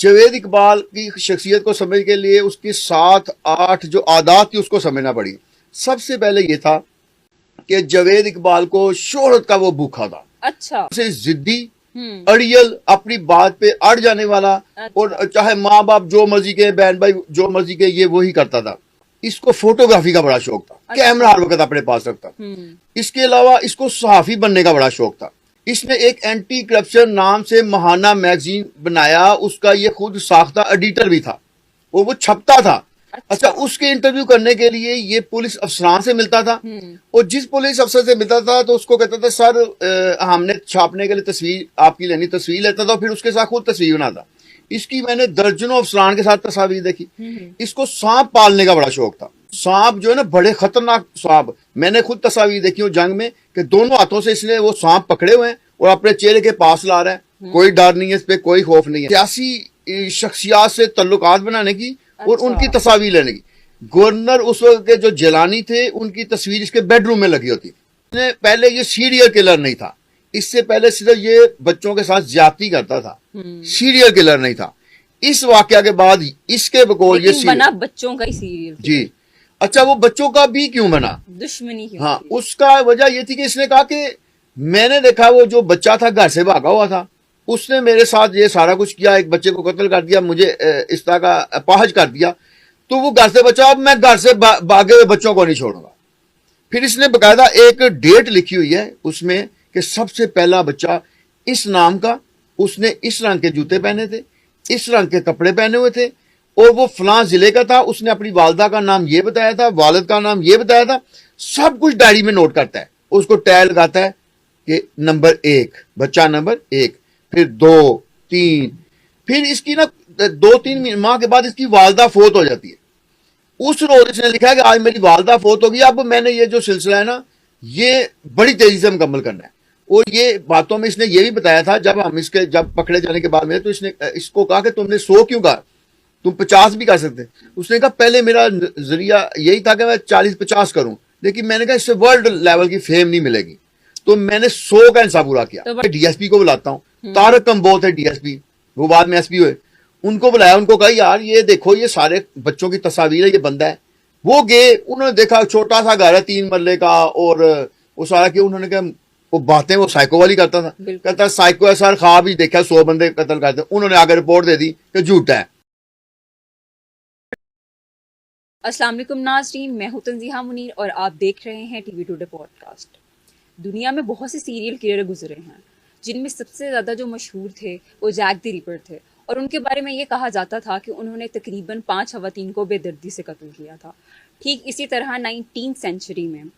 जावेद इकबाल की शख्सियत को समझने के लिए उसकी 7-8 जो आदात थी उसको समझना पड़ी। सबसे पहले ये था कि जावेद इकबाल को शोहरत का वो भूखा था। अच्छा। उसे जिद्दी, अड़ियल, अपनी बात पे अड़ जाने वाला, और चाहे माँ बाप जो मर्जी के, बहन भाई जो मर्जी के, ये वही करता था। इसको फोटोग्राफी का बड़ा शौक था। अच्छा। कैमरा हर वक्त अपने पास रखता। इसके अलावा इसको सहाफी बनने का बड़ा शौक था। इसने एक एंटी करप्शन नाम से महाना मैगजीन बनाया, उसका ये खुद साख्ता एडिटर भी था और वो छपता था। अच्छा, उसके इंटरव्यू करने के लिए ये पुलिस अफसरान से मिलता था, और जिस पुलिस अफसर से मिलता था तो उसको कहता था सर हमने छापने के लिए तस्वीर आपकी लेनी, तस्वीर लेता था, फिर उसके साथ खुद तस्वीर बनाता। इसकी मैंने दर्जनों अफसरान के साथ तस्वीर देखी। इसको सांप पालने का बड़ा शौक था। सांप जो है ना, बड़े खतरनाक सांप, मैंने खुद तस्वीर देखी हूँ जंग में कि दोनों हाथों से इसने वो सांप पकड़े हुए हैं और अपने चेहरे के पास ला रहा है। कोई डर नहीं है इस पे, कोई खौफ नहीं है। सियासी शख्सियात से तल्लुकात बनाने की और उनकी तस्वीर लेने की। गवर्नर उस वक्त के जो जिलानी थे, उनकी तस्वीर इसके बेडरूम में लगी होती। पहले ये सीरियल किलर नहीं था, इससे पहले सिर्फ ये बच्चों के साथ ज्यादती करता था, सीरियल किलर नहीं था। इस वाकया के बाद इसके बकौल ये बना बच्चों का ही सीरियल जी। अच्छा, वो बच्चों का भी क्यों बना, दुश्मनी क्यों? हाँ, उसका वजह ये थी कि इसने कहा कि मैंने देखा वो जो बच्चा था घर से भागा हुआ था, उसने मेरे साथ ये सारा कुछ किया, एक बच्चे को कत्ल कर दिया, मुझे इस तरह का अपाहज कर दिया, तो वो घर से बचा, अब मैं घर से भागे हुए बच्चों को नहीं छोड़ूंगा। फिर इसने बकायदा एक डेट लिखी हुई है उसमें कि सबसे पहला बच्चा इस नाम का, उसने इस रंग के जूते पहने थे, इस रंग के कपड़े पहने हुए थे, और वो फलां जिले का था। उसने अपनी वालदा का नाम ये बताया था, वालिद का नाम ये बताया था, सब कुछ डायरी में नोट करता है। उसको टैग लगाता है कि नंबर 1 बच्चा, नंबर 1, फिर 2, 3, फिर इसकी ना 2-3 माह के बाद इसकी वालदा फोत हो जाती है। उस रोज इसने लिखा है कि आज मेरी वालदा फोत होगी, अब मैंने ये जो सिलसिला है ना, ये बड़ी तेजी से मुकम्मल करना है। और ये बातों में इसने ये भी बताया था, जब पकड़े जाने के बाद में, तो इसने इसको कहा कि तुमने 100 क्यों कहा, तुम 50 भी कर सकते। उसने कहा पहले मेरा जरिया यही था कि मैं 40-50 करूं, लेकिन मैंने कहा इससे वर्ल्ड लेवल की फेम नहीं मिलेगी, तो मैंने 100 का हिसाब पूरा किया। तो डीएसपी को बुलाता हूँ, तारक कंबोज है डीएसपी, वो बाद में एसपी हुए, उनको बुलाया, उनको कहा यार ये देखो ये सारे बच्चों की तस्वीर है, ये बंदा है। वो गए, उन्होंने देखा छोटा सा घर है 3 मरले का, और वो सारा कि उन्होंने कहा वो बातें वो साइको वाली करता था, कहता साइको है सर, ख्वाब ही देखा 100 बंदे कत्ल करते। उन्होंने आगे रिपोर्ट दे दी कि झूठा है। अस्सलाम वालेकुम नाज़रीन, मैं हूं तंज़ीहा मुनीर और आप देख रहे हैं टीवी टुडे पॉडकास्ट। दुनिया में बहुत से सीरियल किलर गुजरे हैं, जिनमें सबसे ज़्यादा जो मशहूर थे वो जैक द रिपर थे, और उनके बारे में ये कहा जाता था कि उन्होंने तकरीबन 5 ख़वातीन को बेदर्दी से कत्ल किया था। ठीक इसी तरह 19th सेंचुरी में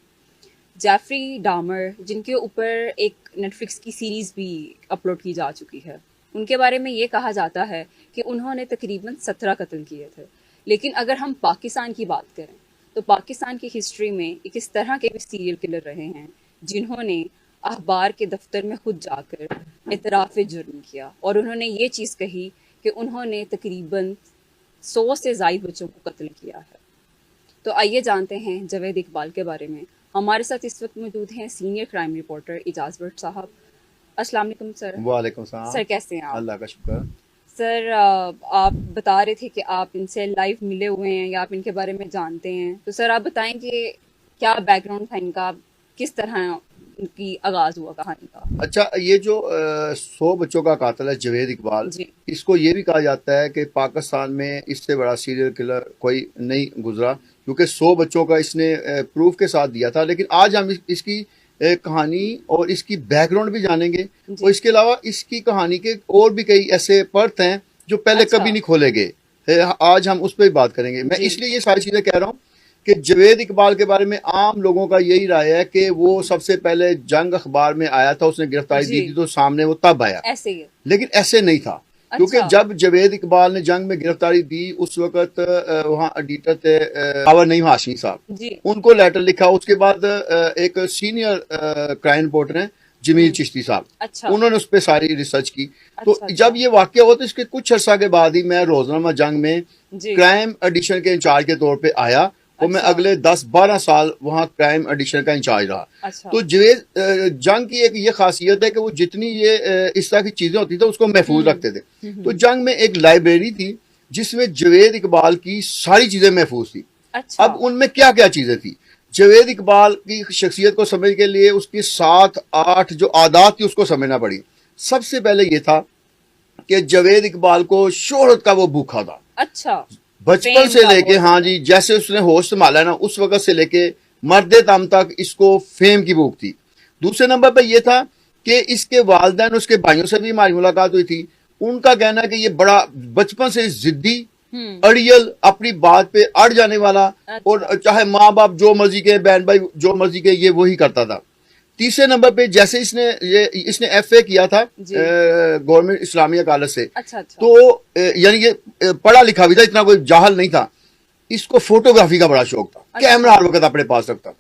जेफरी डामर, जिनके ऊपर एक नेटफ्लिक्स की सीरीज़ भी अपलोड की जा चुकी है, उनके बारे में ये कहा जाता है कि उन्होंने तकरीबन 17 कत्ल किए थे। लेकिन अगर हम पाकिस्तान की बात करें तो पाकिस्तान की हिस्ट्री में एक इस तरह के भी सीरियल किलर रहे हैं जिन्होंने अखबार के दफ्तर में खुद जाकर इतराफ़ जुर्म किया, और उन्होंने ये चीज़ कही कि उन्होंने तकरीबन 100 से ज़ायद बच्चों को कत्ल किया है। तो आइए जानते हैं जावेद इकबाल के बारे में। हमारे साथ इस वक्त मौजूद हैं senior crime reporter Ejaz Bhatt साहब। अस्सलाम वालेकुम सर। वालेकुम सलाम। सर कैसे हैं आप? अल्लाह का शुक्र। सर आप बता रहे थे कि आप इनसे लाइव मिले हुए हैं या आप इनके बारे में जानते हैं, तो सर आप बताएं कि क्या बैकग्राउंड था इनका, किस तरह इनकी आगाज हुआ कहानी का? अच्छा, ये जो 100 बच्चों का कातिल है जावेद इकबाल, इसको ये भी कहा जाता है कि पाकिस्तान में इससे बड़ा सीरियल किलर कोई नहीं गुजरा, क्योंकि 100 बच्चों का इसने प्रूफ के साथ दिया था। लेकिन आज हम इसकी कहानी और इसकी बैकग्राउंड भी जानेंगे, और इसके अलावा इसकी कहानी के और भी कई ऐसे पर्थ हैं जो पहले कभी नहीं खोले गए। आज हम उस पर भी बात करेंगे। मैं इसलिए ये सारी चीजें कह रहा हूँ कि जावेद इकबाल के बारे में आम लोगों का यही राय है कि वो सबसे पहले जंग अखबार में आया था, उसने गिरफ्तारी दी थी तो सामने वो तब आया, ऐसे ही। लेकिन ऐसे नहीं था। क्योंकि जब जावेद इकबाल ने जंग में गिरफ्तारी दी, उस वक्त वहाँ एडिटर थे बाबर नईम हाशमी साहब, उनको लेटर लिखा। उसके बाद एक सीनियर क्राइम रिपोर्टर हैं जमील चिश्ती साहब, उन्होंने उस पर सारी रिसर्च की। तो जब ये वाकया हुआ तो इसके कुछ अर्सा के बाद ही मैं रोजनामा जंग में क्राइम एडिशन के इंचार्ज के तौर पे आया, और मैं अच्छा। अगले 10-12 साल वहाँ क्राइम एडिशन का इंचार्ज रहा। अच्छा। तो जवेद जंग की एक ये खासियत है कि वो जितनी ये इस तरह की चीजें होती थी उसको महफूज रखते थे। तो जंग में एक लाइब्रेरी थी जिसमें जवेद इकबाल की सारी चीजें महफूज थी। अच्छा। अब उनमें क्या क्या चीजें थी, जवेद इकबाल की शख्सियत को समझने के लिए उसकी 7-8 जो आदात थी उसको समझना पड़ी। सबसे पहले ये था कि जवेद इकबाल को शोहरत का वो भूखा था। अच्छा। बचपन फेम से का लेके, बहुत हाँ ज्यादा। जी, जैसे उसने होश संभाला ना उस वक्त से लेके मर्दे दम तक इसको फेम की भूख थी। दूसरे नंबर पे ये था कि इसके वालिदैन, उसके भाइयों से भी हमारी मुलाकात हुई थी। उनका कहना है कि ये बड़ा बचपन से जिद्दी, अड़ियल, अपनी बात पे अड़ जाने वाला, अच्छा। और चाहे माँ बाप जो मर्जी के, बहन भाई जो मर्जी के, ये वही करता था। तीसरे नंबर पे जैसे इसने FA किया था जी। गवर्नमेंट इस्लामिया कॉलेज से, अच्छा। अच्छा। तो यानी ये पढ़ा लिखा भी था, इतना कोई जाहल नहीं था। इसको फोटोग्राफी का बड़ा शौक था, अच्छा। कैमरा हर वक्त अपने पास रखता।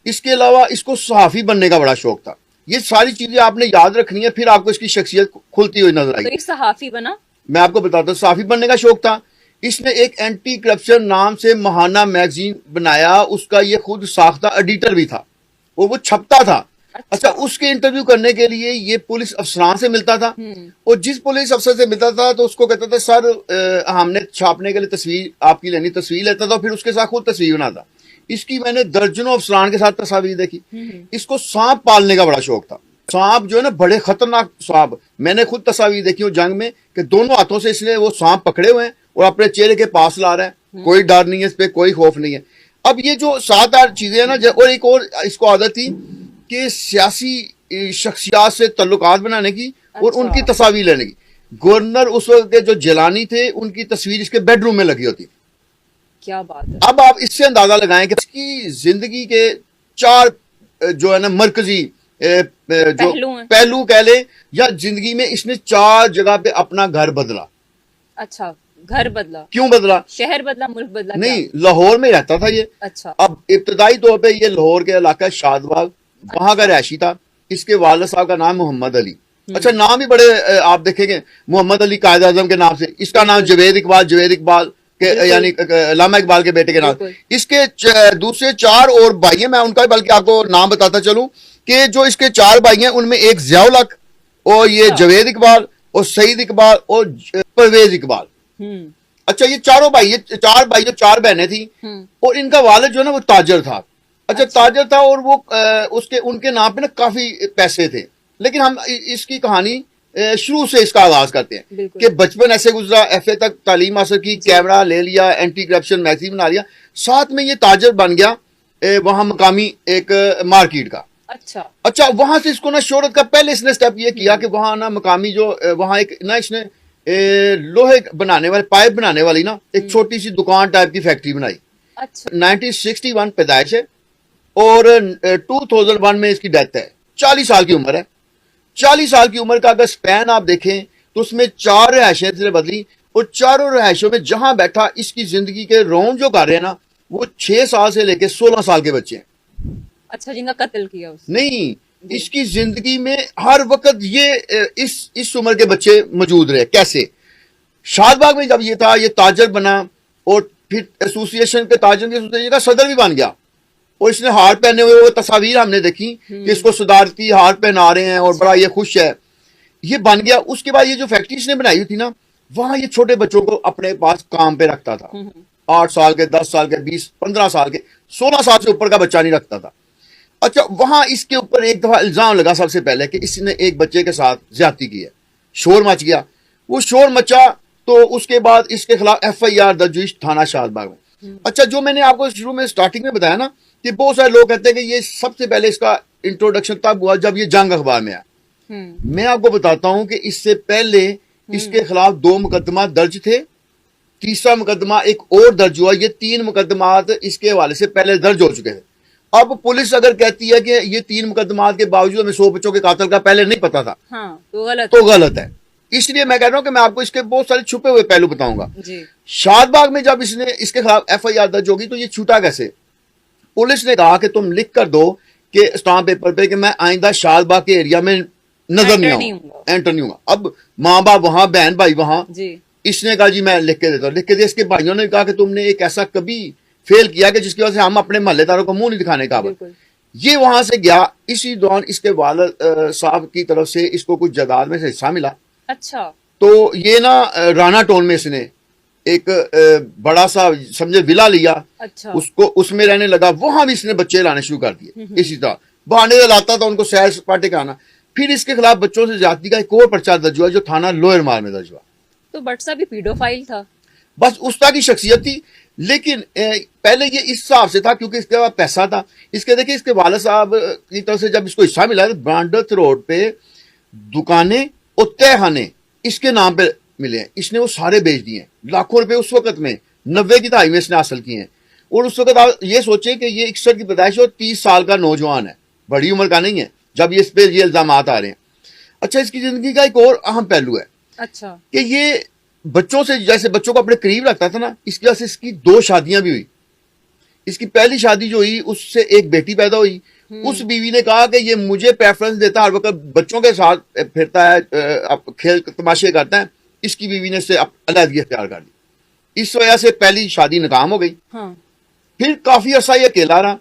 इसके अलावा इसको सहाफी बनने का बड़ा शौक था। ये सारी चीजें आपने याद रखनी है, फिर आपको इसकी शख्सियत खुलती हुई नजर तो आएगी। एक सहाफी बना। मैं आपको बताता हूँ, सहाफी बनने का शौक था। इसने एक एंटी करप्शन नाम से महाना मैगजीन बनाया, उसका ये खुद साख्ता एडिटर भी था और वो छपता था। अच्छा, उसके इंटरव्यू करने के लिए ये पुलिस अफसरान से मिलता था, और जिस पुलिस अफसर से मिलता था तो उसको कहता था सर हमने छापने के लिए तस्वीर आपकी लेनी, तस्वीर लेता था, फिर उसके साथ खुद तस्वीर बनाता। इसकी मैंने दर्जनों अफसरान के साथ तस्वीर देखी। इसको सांप पालने का बड़ा शौक था। सांप जो है ना, बड़े खतरनाक सांप, मैंने खुद तस्वीर देखी हूँ जंग में कि दोनों हाथों से इसने वो सांप पकड़े हुए हैं और अपने चेहरे के पास ला रहा है। कोई डर नहीं है इस पे, कोई खौफ नहीं है। अब ये जो 7-8 चीजें हैं ना, और एक और इसको आदत थी कि सियासी शख्सियात से तल्लुकात बनाने की और अच्छा। उनकी तस्वीर लेने की। गवर्नर उस वक्त के जो जिलानी थे, उनकी तस्वीर इसके बेडरूम में लगी होती। क्या बात है। अब आप इससे अंदाजा लगाएं कि इसकी जिंदगी के 4 जो है ना मरकजी जो पहलू कह ले, या जिंदगी में इसने 4 जगह पे अपना घर बदला। अच्छा, घर बदला। क्यों बदला? शहर बदला, मुल्क बदला? नहीं, लाहौर में रहता था ये। अच्छा। अब इब्तदाई तौर पे ये लाहौर के इलाका शादबाग, वहां का रहायशी था। इसके वालिद साहब का नाम मोहम्मद अली। अच्छा, नाम ही बड़े आप देखेंगे, मोहम्मद अली कायद आजम के नाम से। इसका नाम जवेद इकबाल के, यानी अल्लामा इकबाल के बेटे के नाम। इसके दूसरे 4 और भाई हैं, मैं उनका बल्कि आपको नाम बताता चलूं कि जो इसके 4 भाई हैं उनमें एक ज़ियाउल हक, और ये जवेद इकबाल, और सईद इकबाल, और परवेज इकबाल। अच्छा, ये 4 भाई, ये 4 भाई जो 4 बहनें थी, और इनका वालिद जो है ना वो ताजर था। अच्छा, ताजर था, और वो उनके नाम पे ना काफी पैसे थे। लेकिन हम इसकी कहानी शुरू से इसका आगाज करते हैं कि बचपन ऐसे गुजरा, FA तक तालीम हासिल की, कैमरा ले लिया, एंटी करप्शन मैगजीन बना लिया, साथ में ये ताजर बन गया वहां मकामी एक मार्केट का। अच्छा, वहां से इसको ना शोहरत का पहले इसने स्टेप ये किया कि वहां ना मकामी जो वहां एक ना इसने लोहे बनाने वाले, पाइप बनाने वाली ना एक छोटी सी दुकान टाइप की फैक्ट्री बनाई। अच्छा। 1961 पैदाइश है और 2001 में इसकी डेथ है। 40 साल की उम्र है। 40 साल की उम्र का अगर स्पैन आप देखें तो उसमें 4 रहायशें इसने बदली, और चारों रहायशों में जहां बैठा इसकी जिंदगी के रौन जो कर रहे हैं ना, वो 6 साल से लेकर 16 साल के बच्चे हैं। अच्छा, जिनका कत्ल किया उसने? नहीं, इसकी जिंदगी में हर वक्त ये इस उम्र के बच्चे मौजूद रहे। कैसे? शादबाग में जब ये था, ये ताजर बना, और फिर एसोसिएशन के ताजर की एसोसिएशन का सदर भी बन गया, और इसने हार पहने हुए वो तस्वीर हमने देखी कि इसको सदारती हार पहना रहे हैं और बड़ा ये खुश है, ये बन गया। उसके बाद ये जो फैक्ट्री इसने बनाई हुई थी ना, वहां ये छोटे बच्चों को अपने पास काम पे रखता था। 8 साल के, 10 साल के, 20, 15 साल के, 16 साल से ऊपर का बच्चा नहीं रखता था। अच्छा, वहां इसके ऊपर एक दफा इल्जाम लगा सबसे पहले कि इसने एक बच्चे के साथ ज्यादती की है। शोर मच गया। वो शोर मचा तो उसके बाद इसके खिलाफ FIR दर्ज हुई थाना शादबाग में। अच्छा, जो मैंने आपको शुरू में स्टार्टिंग में बताया ना कि बहुत सारे लोग कहते हैं कि ये सबसे पहले इसका इंट्रोडक्शन तब हुआ जब ये जंग अखबार में आया। मैं आपको बताता हूं कि इससे पहले इसके खिलाफ 2 मुकदमा दर्ज थे, तीसरा मुकदमा एक और दर्ज हुआ। ये 3 मुकदमात इसके हवाले से पहले दर्ज हो चुके थे। अब पुलिस अगर कहती है कि ये 3 मुकदमात के बावजूद हमें 100 बच्चों के कातिल का पहले नहीं पता था, हाँ, तो गलत है। इसलिए मैं कह रहा हूं कि मैं आपको इसके बहुत सारे छुपे हुए पहलू बताऊंगा। शादबाग में जब इसने इसके खिलाफ FIR दर्ज होगी तो ये छूटा कैसे? पुलिस ने कहा कि तुम लिख कर दो कि स्टाम्प पेपर पे कि मैं आइंदा शादबाग के एरिया में नजर नहीं आऊंगा, एंटर नहीं होगा। अब माँ बाप वहां, बहन भाई वहां, इसने कहा जी मैं लिख के देता हूं। लिख के दिया। इसके भाइयों ने कहा कि तुमने एक ऐसा कभी फेल किया कि जिसकी वजह से हम अपने मोहल्लेदारों को मुंह नहीं दिखाने काबिल। बिल्कुल। ये वहां से गया, इसी दौरान इसके वालिद साहब की तरफ से इसको कुछ जायदाद में से हिस्सा मिला। अच्छा। तो ये ना राना टाउन में इसने एक बड़ा सा समझे विला लिया, अच्छा। उसको उसमें रहने लगा। वहां भी इसने बच्चे लाने शुरू कर दिए। इसी तरह बहाने से लाता था उनको सैर सपाटे का आना। फिर इसके खिलाफ बच्चों से ज्यादती का एक और पर्चा दर्ज हुआ जो थाना लोअर माल में दर्ज हुआ। तो भट्ट साहब भी पीडोफाइल था। बस उस तरह की शख्सियत थी। लेकिन पहले ये इस हिसाब से था क्योंकि इसके पास पैसा था। इसके देखिए इसके वालिद साहब की तरफ से जब इसको हिस्सा मिला तो ब्रांडथ रोड पे दुकानें और तहखाने इसके नाम पे मिले हैं। इसने वो सारे बेच दिए हैं। लाखों रुपए उस वक्त में 90 की दहाई में इसने हासिल किए हैं। और उस वक्त आप ये सोचें कि ये 61 की पैदाइश और 30 साल का नौजवान है, बड़ी उम्र का नहीं है जब ये इस पे ये इल्जाम आ रहे हैं। अच्छा, इसकी जिंदगी का एक और अहम पहलू है अच्छा। कि ये बच्चों से जैसे बच्चों को अपने करीब रखता था ना, इसकी वजह से इसकी 2 शादियां भी हुई। इसकी पहली शादी जो हुई उससे एक बेटी पैदा हुई। उस बीवी ने कहा कि ये मुझे प्रेफरेंस देता है, हर वक्त बच्चों के साथ फिरता है, खेल तमाशे करता है। इसकी बीवी ने इससे अलहदगी अख्तियार कर ली। इस वजह से पहली शादी नाकाम हो गई। हाँ। फिर काफी अरसा ये अकेला रहा।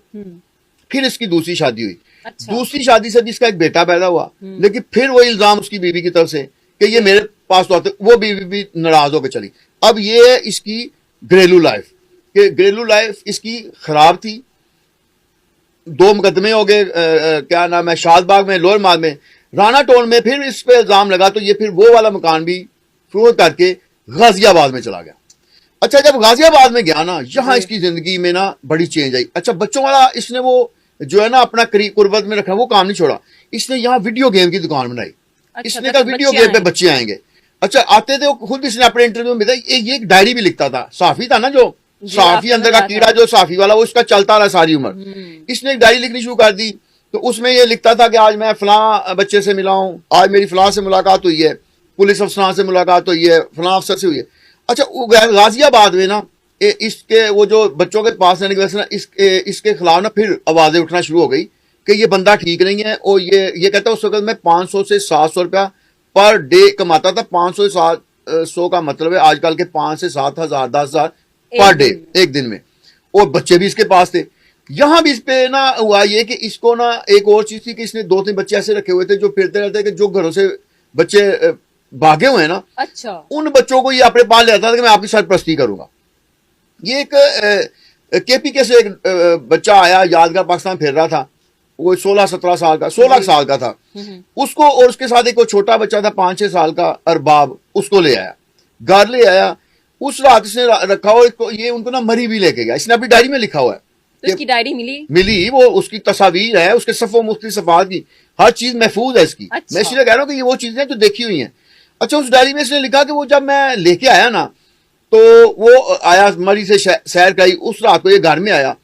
फिर इसकी दूसरी शादी हुई। अच्छा। दूसरी शादी से भी इसका एक बेटा पैदा हुआ। लेकिन फिर वो इल्जाम उसकी बीवी की तरफ से कि ये मेरे पास तो आते, वो बीवी भी नाराज होकर चली। अब ये है इसकी घरेलू लाइफ, कि घरेलू लाइफ इसकी खराब थी। 2 मुकदमे हो गए, क्या नाम है, शादबाग में, लोअर माल में, राना टाउन में। फिर इस पे इल्जाम लगा तो ये फिर वो वाला मकान भी फरोख्त करके गाजियाबाद में चला गया। अच्छा, जब गाजियाबाद में गया ना, यहाँ इसकी जिंदगी में ना बड़ी चेंज आई। अच्छा, बच्चों वाला इसने वो जो है ना अपना कुर्बत में रखा, वो काम नहीं छोड़ा। इसने यहाँ वीडियो गेम की दुकान बनाई। अच्छा, इसने कहा वीडियो गेम पे बच्चे आएंगे। अच्छा, आते थे, वो खुद इसने अपने इंटरव्यू में बताया। ये एक डायरी भी लिखता था। साफी था ना, जो साफी अंदर का कीड़ा जो साफी वाला, वो इसका चलता रहा सारी उम्र। इसने एक डायरी लिखनी शुरू कर दी। तो उसमें ये लिखता था कि आज मैं फलां बच्चे से मिला हूं, आज मेरी फलां से मुलाकात हुई है, पुलिस अफसरान से मुलाकात हुई है, फलां अफसर से हुई है। अच्छा, गाजियाबाद में ना इसके वो जो बच्चों के पास रहने की वजह से ना इसके खिलाफ ना फिर आवाजें उठना शुरू हो गई कि ये बंदा ठीक नहीं है। और ये कहता है उस वक्त मैं 500 से 700 रुपया पर डे कमाता था। 500 से 700 का मतलब है आजकल के 5 से 7 हजार 10 हजार पर डे एक दिन में। और बच्चे भी इसके पास थे। यहां भी इस पे ना हुआ ये कि इसको ना एक और चीज थी कि इसने 2-3 बच्चे ऐसे रखे हुए थे जो फिरते रहते कि जो घरों से बच्चे भागे हुए हैं ना, अच्छा, उन बच्चों को ये अपने पास ले आता था कि मैं आपकी सरपरस्ती करूंगा। ये एक केपीके से एक बच्चा आया, यादगार पाकिस्तान फिर रहा था। वो 16-17 साल का, 16 साल का था। उसको और उसके साथ एक छोटा बच्चा था 5-6 साल का, अरबाब, उसको ले आया, घर ले आया। उस रात इसने रखा और ये उनको ना मरी भी लेके गया। इसने अपनी डायरी में लिखा हुआ है। तो इसकी डायरी मिली, वो उसकी तस्वीर है, उसके सफ़ों मुख्तलिफ सफ़ात की, हर चीज महफूज है इसकी। अच्छा। मैं इसलिए कह रहा हूँ कि ये वो चीजें जो देखी हुई हैं। अच्छा, उस डायरी में इसने लिखा कि वो जब मैं लेके आया ना, तो वो आया मरी से सैर कराई। उस रात को ये घर में आया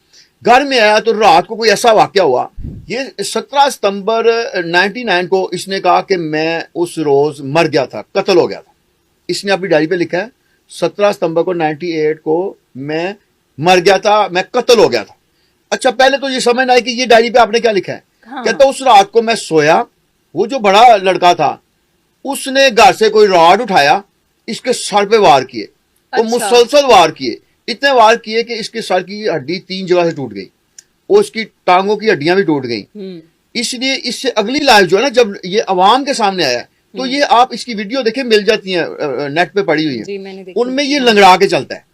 तो रात को कोई ऐसा वाकया हुआ। ये 17 सितंबर 99 को इसने कहा कि मैं उस रोज मर गया था, कत्ल हो गया था। इसने अपनी डायरी पे लिखा है 17 सितंबर को 98 को मैं मर गया था, मैं कत्ल हो गया था। अच्छा, पहले तो ये समझ ना आई कि ये डायरी पे आपने क्या लिखा है। हाँ। कहता उस रात को मैं सोया, वो जो बड़ा लड़का था उसने घर से कोई रॉड उठाया, इसके सर पे वार किए। तो मुसलसल वार किए, इतने वार किए कि इसके सर की हड्डी 3 जगह से टूट गई और इसकी टांगों की हड्डियां भी टूट गई। इसलिए इससे अगली लाइफ जो है ना, जब ये अवाम के सामने आया तो ये आप इसकी वीडियो देखें, मिल जाती है, नेट पे पड़ी हुई है, उनमें ये लंगड़ा के चलता है।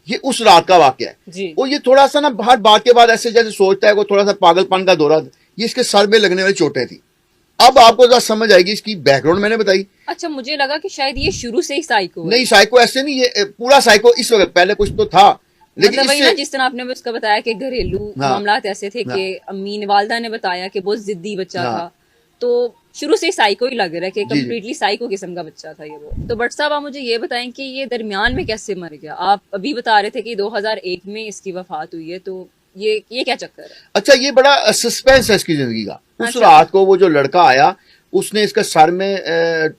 ये उस रात का वाकया है। और ये थोड़ा सा ना हर बात के बाद ऐसे जैसे सोचता है, वो थोड़ा सा पागलपन का दौरा। ये इसके सर में लगने वाली चोटें थी। अब आपको जरा समझ आएगी, इसकी बैकग्राउंड मैंने बताई। अच्छा, मुझे लगा कि शायद ये शुरू से ही साइको है। नहीं, साइको ऐसे नहीं, ये पूरा साइको इस वक्त, पहले कुछ तो था लेकिन मतलब वही ना, जिस तरह आपने उसका बताया कि घरेलू मामलात ऐसे थे कि अम्मी ने, वालदा ने बताया कि बहुत जिद्दी बच्चा था, तो शुरू से साइको ही लग रहा है कि कम्प्लीटली साइको किस्म का बच्चा था ये वो। तो भट्ट साहब, आप मुझे ये बताएं कि ये दरमियान में कैसे मर गया? आप अभी बता रहे थे कि 2001 में इसकी वफात हुई है, तो ये क्या चक्कर है? अच्छा, ये बड़ा सस्पेंस है इसकी जिंदगी का। उस रात को वो जो लड़का आया, उसने इसके सर में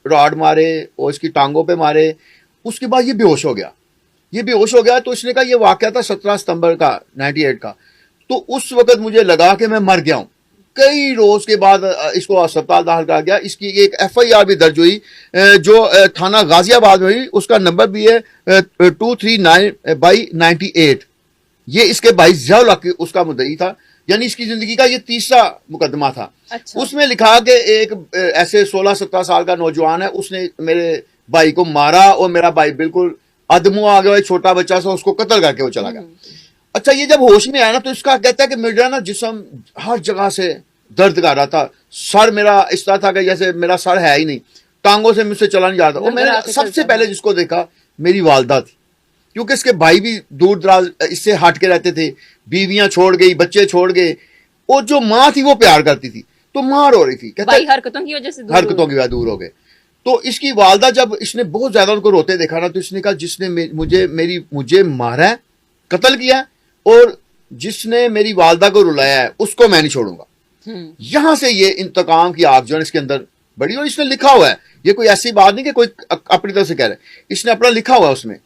रॉड मारे और इसकी टांगों पे मारे। उसके बाद ये बेहोश हो गया। तो इसने कहा, ये वाकया था 17 सितंबर का 98 का। तो उस वक्त मुझे लगा कि मैं मर गया हूं। कई रोज के बाद इसको अस्पताल दाखिल करा गया। इसकी एक FIR भी दर्ज हुई जो थाना गाजियाबाद में हुई। उसका नंबर भी है 239/98। ये इसके भाई जियाउल हक उसका मुद्दई था, यानी इसकी जिंदगी का ये तीसरा मुकदमा था। अच्छा। उसमें लिखा कि एक ऐसे 16-17 साल का नौजवान है, उसने मेरे भाई को मारा और मेरा भाई बिल्कुल अदमु आ गया, एक छोटा बच्चा सा, उसको कत्ल करके वो चला गया। अच्छा, ये जब होश में आया ना तो इसका कहता है कि मेरा ना जिस्म हर जगह से दर्द कर रहा था, सर मेरा इस तरह था कि जैसे मेरा सर है ही नहीं, टांगों से मुझसे चला नहीं जाता। और मैंने सबसे पहले जिसको देखा मेरी वालदा थी, क्योंकि इसके भाई भी दूर दराज इससे हट के रहते थे, बीवियां छोड़ गई, बच्चे छोड़ गए, और जो माँ थी वो प्यार करती थी, तो माँ रो रही थी, भाई हरकतों की वजह से दूर हो गए। तो इसकी वालदा जब इसने बहुत ज्यादा उनको रोते देखा ना, तो इसने कहा जिसने मुझे मारा है, कत्ल किया है, और जिसने मेरी वालदा को रुलाया है उसको मैं नहीं छोड़ूंगा। यहां से ये इंतकाम की आग जो है इसके अंदर बड़ी, और इसने लिखा हुआ है, ये कोई ऐसी बात नहीं कि कोई अपनी तरफ से कह रहा है, इसने अपना लिखा हुआ है उसमें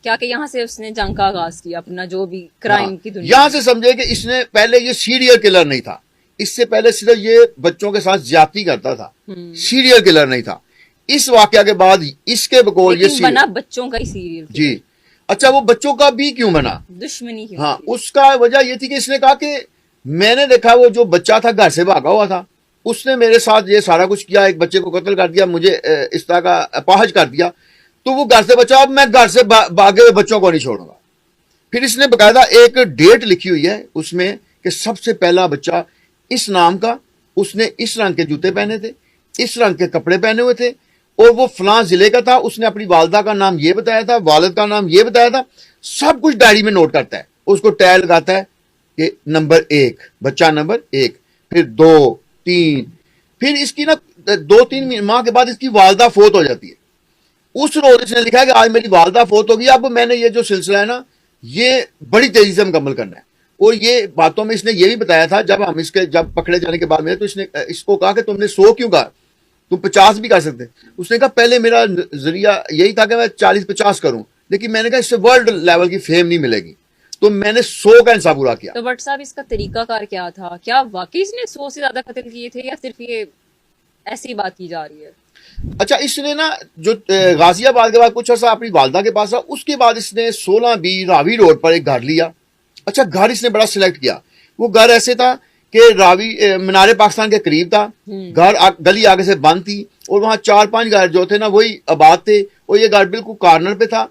क्या कि यहाँ से उसने जंग का आगाज किया अपना, जो भी क्राइम की दुनिया। यहां से समझे कि इसने पहले ये सीरियल किलर नहीं था, इससे पहले सिर्फ ये बच्चों के साथ ज्यादती करता था, सीरियल किलर नहीं था। इस वाकया के बाद इसके बकौल ये बना बच्चों का ही सीरियल जी। अच्छा, वो बच्चों का भी क्यों बना, दुश्मनी क्यों? हाँ, उसका वजह ये थी कि इसने कहा कि मैंने देखा वो जो बच्चा था घर से भागा हुआ था, उसने मेरे साथ ये सारा कुछ किया, एक बच्चे को कत्ल कर दिया, मुझे इस तरह का अपाहज कर दिया, तो वो घर से बचा, अब मैं घर से भागे हुए बच्चों को नहीं छोड़ूंगा। फिर इसने बकायदा एक डेट लिखी हुई है उसमें कि सबसे पहला बच्चा इस नाम का, उसने इस रंग के जूते पहने थे, इस रंग के कपड़े पहने हुए थे, और वो फलां जिले का था, उसने अपनी वालदा का नाम ये बताया था, वालिद का नाम ये बताया था, सब कुछ डायरी में नोट करता है, उसको टैग लगाता है कि नंबर 1 बच्चा, नंबर 1, फिर 2, 3, फिर इसकी ना 2-3 माह के बाद इसकी वालदा फोत हो जाती है। उस रोज इसने लिखा है कि आज मेरी वालदा फोत होगी, अब मैंने ये जो सिलसिला है ना ये बड़ी तेजी से मुकम्मल करना है। और ये बातों में इसने ये भी बताया था, जब पकड़े जाने के बाद में, तो इसने इसको कहा कि तुमने 100 क्यों कहा, तुम 50 भी कर सकते। उसने कहा पहले मेरा जरिया यही था कि मैं 40-50 करूं, लेकिन मैंने कहा इससे वर्ल्ड लेवल की फेम नहीं मिलेगी, तो मैंने 100 का इंसाफ पूरा किया। तो भट्ट साहब, इसका तरीकाकार क्या था? क्या वाकई इसने 100 से ज्यादा कत्ल किए थे, या सिर्फ ये ऐसी बात की जा रही है? अच्छा, इसने ना जो गाजियाबाद के बाद कुछ अर्सा अपनी वालदा के पास रहा, उसके बाद इसने 16B रावी रोड पर एक घर लिया। अच्छा, घर इसने बड़ा सिलेक्ट किया। वो घर ऐसे था कि रावी मीनारे पाकिस्तान के करीब था, घर गली आगे से बंद थी, और वहां 4-5 घर जो थे ना वही आबाद थे, और ये घर बिल्कुल कॉर्नर पे था,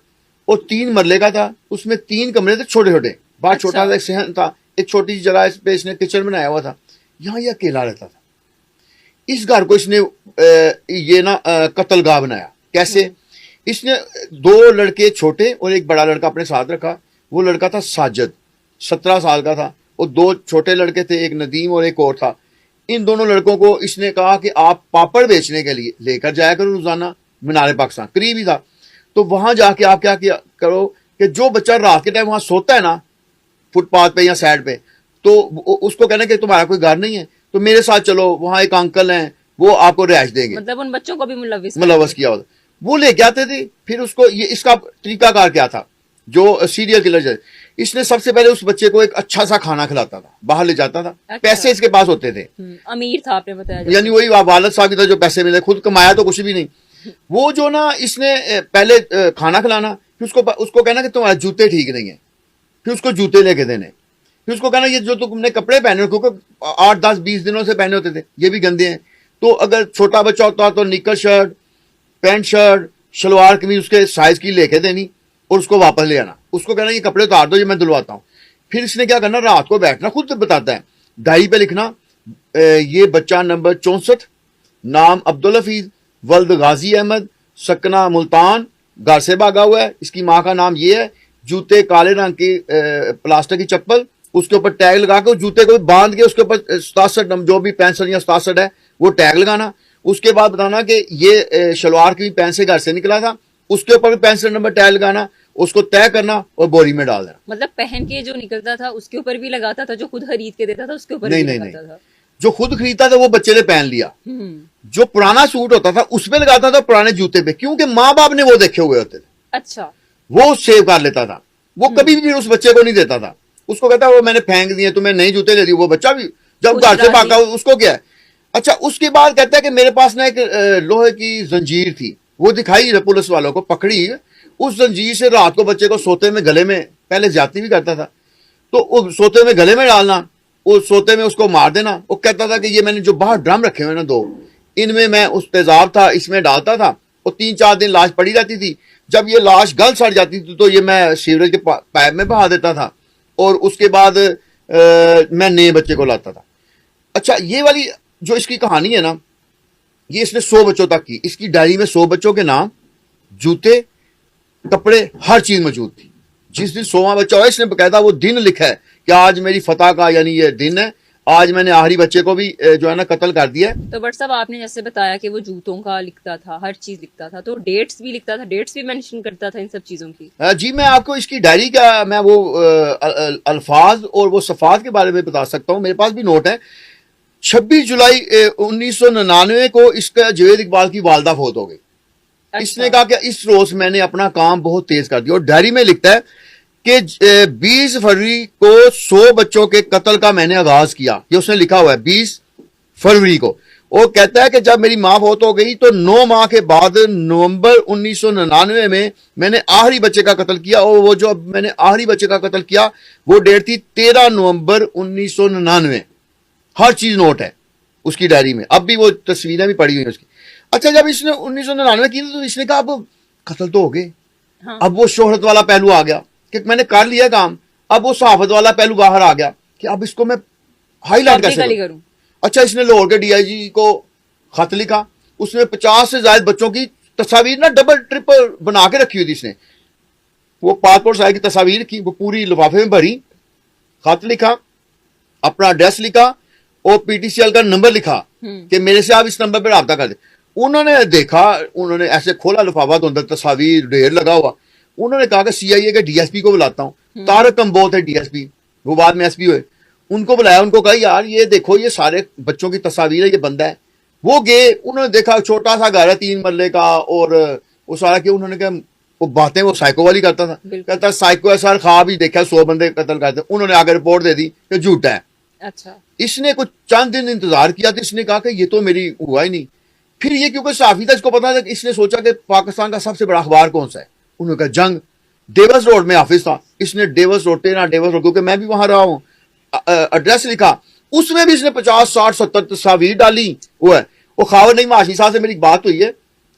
और 3 मरले का था, उसमें 3 कमरे थे छोटे छोटे, बाहर छोटा सा एक सहन था, एक छोटी सी जगह पे इसने किचन बनाया हुआ था, यहाँ ये अकेला रहता था। इस घर को इसने ये ना कत्लगाह बनाया। कैसे? इसने 2 लड़के छोटे और एक बड़ा लड़का अपने साथ रखा। वो लड़का था साजिद, 17 साल का था, और 2 छोटे लड़के थे, एक नदीम और एक और था। इन दोनों लड़कों को इसने कहा कि आप पापड़ बेचने के लिए लेकर जाया करो रोजाना, मीनारे पाकिस्तान करीब ही था, तो वहां जाके आप क्या करो कि जो बच्चा रात के टाइम वहां सोता है ना फुटपाथ पे या साइड पे, तो उसको कहना कि तुम्हारा कोई घर नहीं है तो मेरे साथ चलो, वहां एक अंकल हैं वो आपको रिहाइश देंगे। मतलब उन बच्चों को भी मुलव्वस किया होता, वो लेके आते थे। फिर उसको ये इसका तरीकाकार क्या था, जो सीरियल किलर, इसने सबसे पहले उस बच्चे को एक अच्छा सा खाना खिलाता था, बाहर ले जाता था। अच्छा। पैसे इसके पास होते थे, अमीर था आपने बताया, यानी वही वालिद साहब था जो पैसे मिले, खुद कमाया तो कुछ भी नहीं। वो जो ना इसने पहले खाना खिलाना, फिर उसको कहना कि तुम्हारे जूते ठीक नहीं है, फिर उसको जूते लेके देने, फिर उसको कहना ये जो तुमने कपड़े पहने, क्योंकि 8-10-20 दिनों से पहने होते थे, ये भी गंदे हैं, तो अगर छोटा बच्चा होता तो निकर शर्ट, पैंट शर्ट, शलवार कमीज उसके साइज की लेके देनी, और उसको वापस ले आना। उसको कहना ये कपड़े उतार दो, ये मैं धुलवाता हूँ। फिर इसने क्या करना, रात को बैठना, खुद बताता है, डायरी पे लिखना ये बच्चा नंबर 64, नाम अब्दुल हफीज, वल्द गाजी अहमद, सकना मुल्तान, घर से भागा हुआ है, इसकी माँ का नाम ये है, जूते काले रंग की प्लास्टिक की चप्पल, उसके ऊपर टैग लगा के जूते को बांध के उसके ऊपर 67 जो भी 65 या 67 है वो टैग लगाना। उसके बाद बताना कि ये शलवार की पैंट से घर से निकला था, उसके ऊपर भी 65 नंबर टैग लगाना, उसको तय करना और बोरी में डाल देना। मतलब पहन के जो निकलता था उसके ऊपर भी लगाता था, जो खुद खरीद के देता था उसके ऊपर नहीं, था। जो खुद खरीदता था वो बच्चे ने पहन लिया, जो पुराना सूट होता था उस पे लगाता था, पुराने जूते पे, क्योंकि माँ बाप ने वो देखे हुए होते थे। अच्छा, वो सेव कर लेता था, वो कभी भी उस बच्चे को नहीं देता था। उसको कहता वो मैंने फेंक दिए, तुम्हें नई जूते ले दी। वो बच्चा भी जब घर से भागा उसको क्या है। अच्छा, उसके बाद कहता है कि मेरे पास ना एक लोहे की जंजीर थी, वो दिखाई पुलिस वालों को, पकड़ी, उस जंजीर से रात को बच्चे को सोते में गले में पहले ज्यादती भी करता था। तो वो सोते में गले में डालना, वो सोते में उसको मार देना। वो कहता था कि ये मैंने जो बाहर ड्रम रखे हुए ना 2, इनमें मैं उस तेजाब था इसमें डालता था, वो 3-4 दिन लाश पड़ी रहती थी। जब ये लाश गल सड़ जाती थी तो ये मैं सीवरेज के पाइप में बहा देता था और उसके बाद मैं नए बच्चे को लाता था। अच्छा, ये वाली जो इसकी कहानी है ना, ये इसने 100 बच्चों तक की। इसकी डायरी में 100 बच्चों के नाम, जूते, कपड़े, हर चीज मौजूद थी। जिस दिन 100वां बच्चा हुआ इसने बकायदा वो दिन लिखा है कि आज मेरी फतह का यानी ये दिन है, आज मैंने आखिरी बच्चे को भी जो है ना कत्ल कर दिया है। तो बट साहब आपने जैसे बताया कि वो जूतों का लिखता था, हर चीज लिखता था, तो डेट्स भी लिखता था, डेट्स भी मेंशन करता था इन सब चीजों की? जी, मैं आपको इसकी डायरी का मैं वो अल्फाज और वो सफ़ात के बारे में बता सकता हूँ। मेरे पास भी नोट है। 26 जुलाई 1999 को इसका जावेद इकबाल की वालदा फौत हो गई। अच्छा। इसने कहा कि इस रोज मैंने अपना काम बहुत तेज कर दिया और डायरी में लिखता है कि 20 फरवरी को 100 बच्चों के कत्ल का मैंने आगाज किया। ये उसने लिखा हुआ है 20 फरवरी को। वो कहता है कि जब मेरी मां फौत हो गई तो 9 माह के बाद नवंबर 1999 में मैंने आखिरी बच्चे का कत्ल किया और वो जो मैंने आखिरी बच्चे का कत्ल किया वो डेट थी 13 नवंबर 1999। हर चीज नोट है उसकी डायरी में, अब भी वो तस्वीरें भी पड़ी हुई हैं उसकी। अच्छा, जब इसने 1999 की तो इसने कहा अब कत्ल तो हो गए। हाँ। अब वो शोहरत वाला पहलू आ गया कि मैंने कर लिया काम। अब वो सहाफत वाला पहलू बाहर आ गया कि अब इसको मैं हाईलाइट कैसे करूं। अच्छा, इसने लाहौर के डीआईजी को खत लिखा। उसमें 50 से ज्यादा बच्चों की तस्वीर ना डबल ट्रिपल बना के रखी हुई थी। इसने वो पासपोर्ट साइज की तस्वीर की वो पूरी लिफाफे में भरी, खत लिखा, अपना एड्रेस लिखा और पीटीसीएल का नंबर लिखा कि मेरे से आप इस नंबर पर रब्ता कर दे। उन्होंने देखा, उन्होंने ऐसे खोला लिफाफा तो अंदर तस्वीर ढेर लगा हुआ। उन्होंने कहा कि सीआईए के डीएसपी को बुलाता हूं। तारक कंबोज है डीएसपी, वो बाद में एसपी हुए। उनको बुलाया, उनको कहा यार ये देखो ये सारे बच्चों की तस्वीर है, ये बंदा है। वो गए, उन्होंने देखा छोटा सा घर है 3 मरले का और वो सारा किया। उन्होंने कहा वो बातें वो साइको वाली करता था, कहता साइको है सर, ख्वाब ही देखा 100 बंदे कत्ल करते। उन्होंने आगे रिपोर्ट दे दी कि झूठा है। अच्छा, इसने कुछ चंद दिन इंतजार किया तो इसने कहा कि ये तो मेरी हुआ ही नहीं। फिर ये क्योंकि साफी था, इसको पता था कि इसने सोचा कि पाकिस्तान का सबसे बड़ा अखबार कौन सा है। उन्होंने कहा जंग। डेवस रोड में ऑफिस था। इसने डेवस रोड, तेरा डेवस रोड, क्योंकि मैं भी वहां रहा हूं, एड्रेस लिखा। उसमें भी इसने 50, 60, 70 तस्वीर डाली। वो है वो खावर नहीं माशी साहब से मेरी बात हुई है,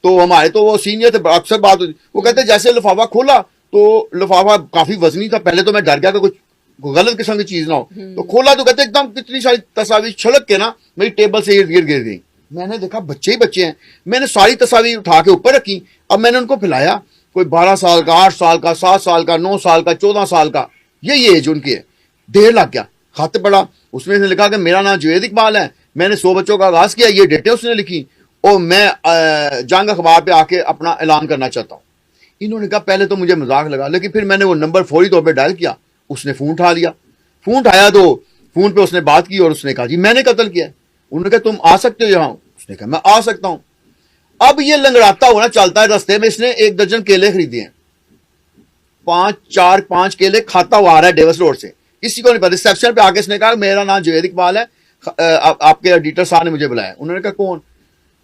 तो हमारे तो वो सीनियर थे, अक्सर बात हुई। वो कहते जैसे लिफाफा खोला तो लिफाफा काफी वजनी था। पहले तो मैं डर गया कि कुछ गलत किस्म की चीज ना हो। तो खोला तो कहते एकदम कितनी सारी तस्वीर छलक के ना मेरी टेबल से इर्द गिर्द गिर गई। मैंने देखा बच्चे ही बच्चे हैं। मैंने सारी तस्वीर उठा के ऊपर रखी। अब मैंने उनको पिलाया, कोई 12 साल का, 8 साल का, 7 साल का, 9 साल का, 14 साल का, यही एज उनकी है। ढेर लग गया। खत पड़ा, उसमें इसने लिखा कि मेरा नाम जावेद इकबाल है, मैंने 100 बच्चों का आगाज किया। ये डेटें उसने लिखी और मैं जंग अखबार पे आके अपना ऐलान करना चाहता हूँ। इन्होंने कहा पहले तो मुझे मजाक लगा, लेकिन फिर मैंने वो नंबर फौरी तौर पर डायल किया। उसने फोन उठा लिया। फोन उठाया तो फोन पे उसने बात की और उसने कहा जी मैंने कत्ल किया। उन्होंने कहा तुम आ सकते हो यहाँ? उसने कहा मैं आ सकता हूं। अब ये लंगड़ाता हुआ चलता है रास्ते में। इसने 1 दर्जन केले खरीदे हैं, 5 केले खाता हुआ आ रहा है डेवस रोड से। किसी को नहीं पता। रिसेप्शन पे आके इसने कहा मेरा नाम जावेद इकबाल है, आपके एडिटर साहब ने मुझे बुलाया। उन्होंने कहा कौन?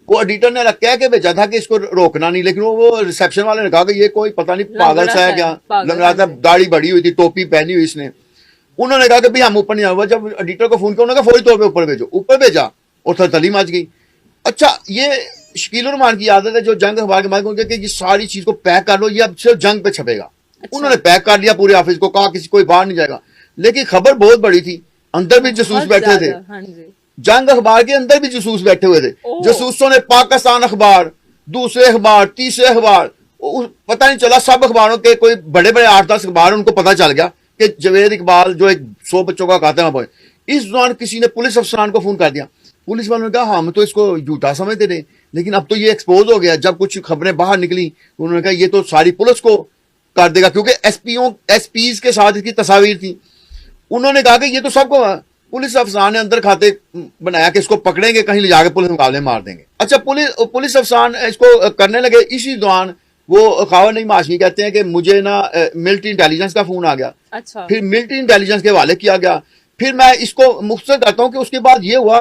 वो एडिटर ने कह के भेजा था कि इसको रोकना नहीं, लेकिन वो रिसेप्शन वाले ने कहा कि ये कोई पता नहीं पागल सा है क्या, लंगड़ाता, दाढ़ी बड़ी हुई थी, टोपी पहनी हुई इसने। उन्होंने कहा कि भाई हम ऊपर नहीं आऊंगा। जब एडिटर को फोन किया उन्होंने कहा फौरी तौर पे ऊपर भेजो। ऊपर भेजा और थरथली मच गई। अच्छा, ये शकील रहमान की आदत है जो जंग अखबार के माध्यम से ये सारी चीज को पैक कर लो, ये अब सिर्फ जंग पे छपेगा। अच्छा। उन्होंने पैक कर लिया पूरे ऑफिस को, कहा किसी कोई बाहर नहीं जाएगा। लेकिन खबर बहुत बड़ी थी, अंदर भी जसूस बैठे थे। जंग अखबार के अंदर भी जसूस बैठे हुए थे। जसूसों ने पाकिस्तान अखबार, दूसरे अखबार, तीसरे अखबार, पता नहीं चला, सब अखबारों के कोई बड़े बड़े 8-10 अखबार, उनको पता चल गया कि जावेद इकबाल जो एक 100 बच्चों का कातिल है। इस दौरान किसी ने पुलिस अफसरान को फोन कर दिया। पुलिस वालों ने कहा हम तो इसको झूठा समझते थे, लेकिन अब तो ये एक्सपोज हो गया। जब कुछ खबरें बाहर निकली उन्होंने कहा ये तो सारी पुलिस को कर देगा, क्योंकि एसपीज के साथ इसकी तस्वीर थी। उन्होंने कहा कि ये तो सबको, पुलिस अफसरान ने अंदर खाते बनाया कि इसको पकड़ेंगे, कहीं ले जाकर पुलिस मुकाबले मार देंगे। अच्छा, पुलिस अफसरान इसको करने लगे। इसी दौरान वो खावर नहीं माशनी कहते हैं कि मुझे ना मिलिट्री इंटेलिजेंस का फोन आ गया। अच्छा। फिर मिलिट्री इंटेलिजेंस के हवाले किया गया। फिर मैं इसको मुख्तसर करता हूं कि उसके बाद ये हुआ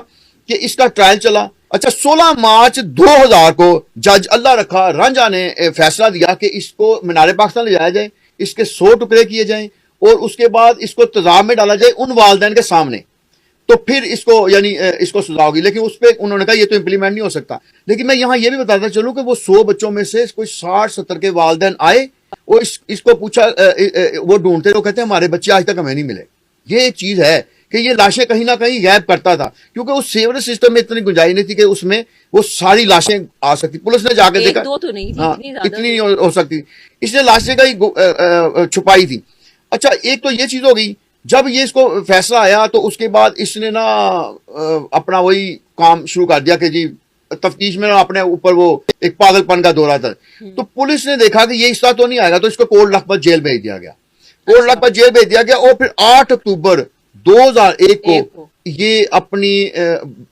कि इसका ट्रायल चला। अच्छा, 16 मार्च 2000 को जज अल्लाह रखा रांझा ने फैसला दिया कि इसको मीनार पाकिस्तान ले जाया जाए, इसके 100 टुकड़े किए जाएं और उसके बाद इसको तजाब में डाला जाए उन वालिदैन के सामने, तो फिर इसको यानी इसको सजा होगी। लेकिन उस पर उन्होंने कहा ये तो इंप्लीमेंट नहीं हो सकता। लेकिन मैं यहाँ ये भी बताता चलूं कि वो 100 बच्चों में से कोई 60-70 के वालिदैन आए और इसको पूछा, वो ढूंढते रहो, कहते हैं हमारे बच्चे आज तक हमें नहीं मिले। ये एक चीज है कि ये लाशें कहीं ना कहीं गैप करता था, क्योंकि उस सेवरेज सिस्टम में इतनी गुंजाइश नहीं थी कि उसमें वो सारी लाशें आ सकती। पुलिस ने जाके देखा, दो तो नहीं थी, हाँ, इतनी ज्यादा इतनी नहीं हो सकती, इसलिए लाशें का ही छुपाई थी। अच्छा, एक तो ये चीज हो गई। जब ये इसको फैसला आया तो उसके बाद इसने ना अपना वही काम शुरू कर दिया कि जी तफ्तीश में ना अपने ऊपर वो एक पागलपन का दौरा था। तो पुलिस ने देखा कि ये इस तरह तो नहीं आएगा, तो इसको कोर्ट लखपत जेल भेज दिया गया। कोर्ट लखपत जेल भेज दिया गया और फिर 8 अक्टूबर 2001 को ये अपनी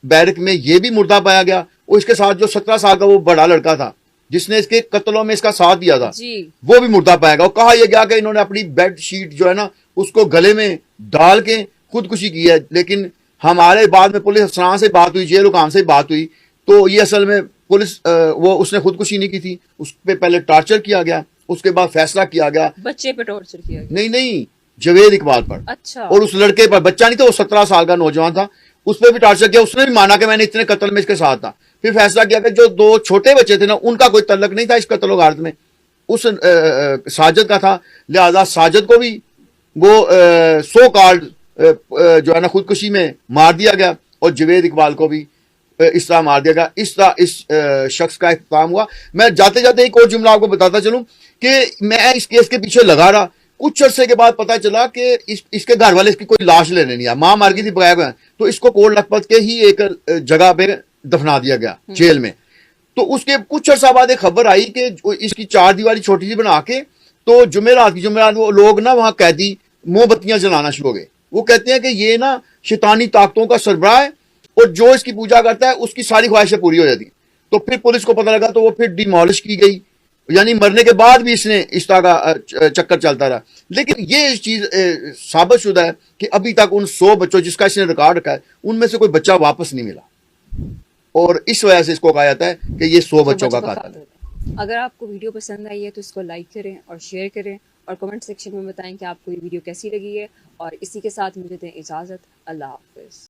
बैरक में ये भी मुर्दा पाया गया। और इसके साथ जो 17 साल का वो बड़ा लड़का था जिसने इसके कत्लों में इसका साथ दिया था जी। वो भी मुर्दा पाया गया। और कहा यह गया कि इन्होंने अपनी बेड शीट जो है ना उसको गले में डाल के खुदकुशी की है। लेकिन हमारे बाद में पुलिस अफसरान से बात हुई, जेल हुकाम से बात हुई, तो ये असल में पुलिस वो उसने खुदकुशी नहीं की थी, उस पर पहले टॉर्चर किया गया, उसके बाद फैसला किया गया। बच्चे पे टॉर्चर किया गया? नहीं, जवेद इकबाल पर। अच्छा। और उस लड़के पर, बच्चा नहीं था, वो 17 साल का नौजवान था, उस पर भी टॉर्चर किया। उसने भी माना कि मैंने इतने कत्ल में इसके साथ था। फिर फैसला किया कि जो 2 छोटे बच्चे थे ना उनका कोई तल्लक नहीं था इस कत्ल वारदात में, उस साजिद का था। लिहाजा साजिद को भी वो सो कॉल्ड जो है ना खुदकुशी में मार दिया गया और जवेद इकबाल को भी इस तरह मार दिया गया। इस तरह इस शख्स का इख्तिताम हुआ। मैं जाते जाते एक और जुमला आपको बताता चलूं कि मैं इस केस के पीछे लगा रहा। कुछ अरसे के बाद पता चला कि इसके घर वाले इसकी कोई लाश लेने नहीं आया, मां मार गई थी बकाया, तो इसको कोर्ट लखपत के ही एक जगह पे दफना दिया गया जेल में। तो उसके कुछ अर्सा बाद एक खबर आई कि इसकी 4 दीवारी छोटी सी बना के तो जुमेरात वो लोग ना वहां कैदी मोमबत्तियां जलाना शुरू हो गए। वो कहते हैं कि ये ना शैतानी ताकतों का सरबराह है और जो इसकी पूजा करता है उसकी सारी ख्वाहिशें पूरी हो जाती। तो फिर पुलिस को पता लगा तो वो फिर डिमोलिश की गई, यानी मरने के बाद भी इसने इस तरह का चक्कर चलता रहा। लेकिन ये चीज साबित शुदा है कि अभी तक उन 100 बच्चों जिसका इसने रिकॉर्ड रखा है उनमें से कोई बच्चा वापस नहीं मिला, और इस वजह से इसको कहा जाता है कि ये 100 बच्चों का कातिल है। अगर आपको वीडियो पसंद आई है तो इसको लाइक करें और शेयर करें और कमेंट सेक्शन में बताएं कि आपको ये वीडियो कैसी लगी है। और इसी के साथ मुझे दें इजाज़त। अल्लाह हाफिज़।